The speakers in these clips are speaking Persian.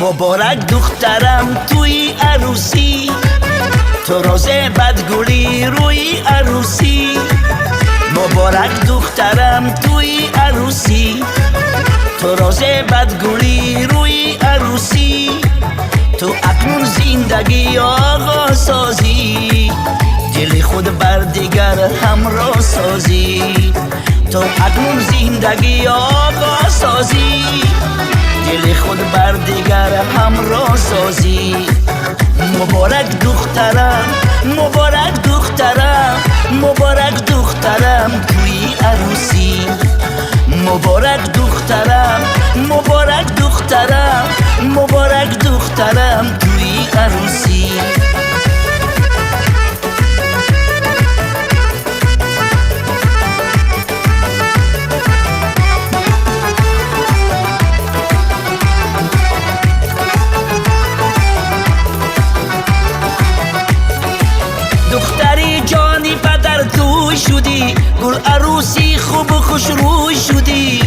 مبارک دخترم توی عروسی، تو روزه بدگلی روی عروسی. مبارک دخترم توی عروسی، تو روزه بدگلی روی عروسی. تو اکنون زندگی آغاز سازی، دل خود بر دیگر همراه سازی. تو اکنون زندگی آغاز سازی، دل خود بر دیگر همراه سازی. مبارک دخترم، مبارک دخترم، مبارک دخترم توی عروسی. مبارک دخترم، مبارک دخترم، مبارک دخترم توی عروسی. دختری جانی پدر توی شدی، گل عروسی خوب و خوش روی شدی.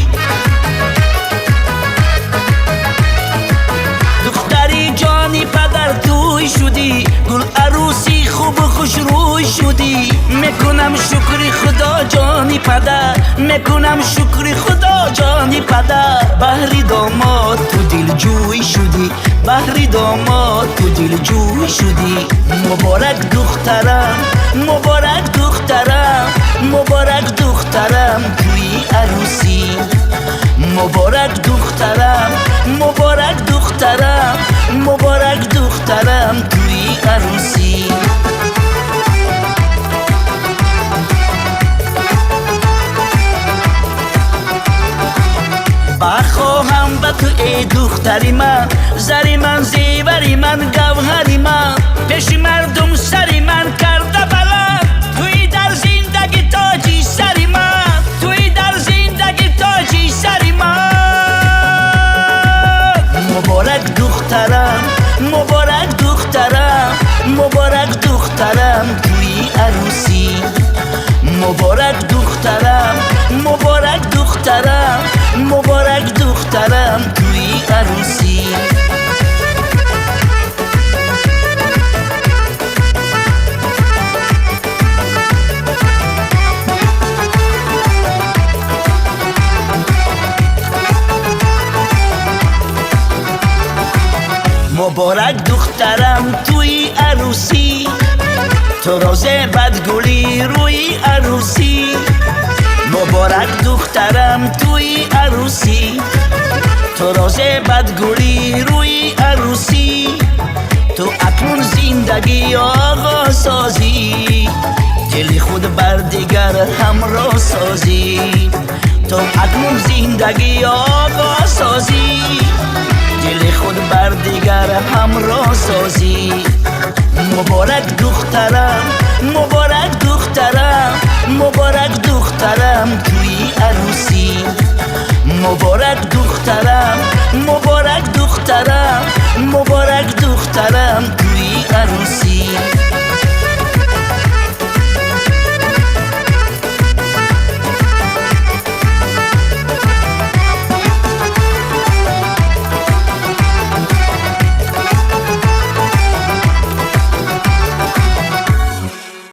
دختری جانی پدر توی شدی، گل عروسی خوب و خوش روی شدی. میکنم شکر خدا جانی پدر، میکنم شکر خدا جانی پدر. بهری داماد تو دل جوی شدی، بهری داماد تو دل جوی شدی. مبارک دخترم، مبارک دخترم، مبارک دخترم توی عروسی. مبارک دخترم، مبارک دخترم، مبارک دخترم توی عروسی. بخواهم به تو ای دختری من، زری من، زیوری من، گوهری من. پیش مردم سری من کرده بلند، توی در زندگی تاجی سری من، توی در زندگی تاجی سری من. مبارک دخترم، مبارک دخترم، مبارک دخترم توی عروسی. مبارک دخترم، مبارک دخترم، مبارک دخترم توی عروسی. مبارک دخترم توی عروسی، تو روزه بدگلی روی عروسی. مبارک دخترم توی عروسی، تو روزه بدگلی روی عروسی. تو اکنون زندگی آغاز سازی، دل خود بر دیگر همراه سازی. تو اکنون زندگی آغاز سازی، دل خود بر دیگر همراه سازی. مبارک دخترم، مبارک دخترم، مبارک دخترم توی عروسی. مبارک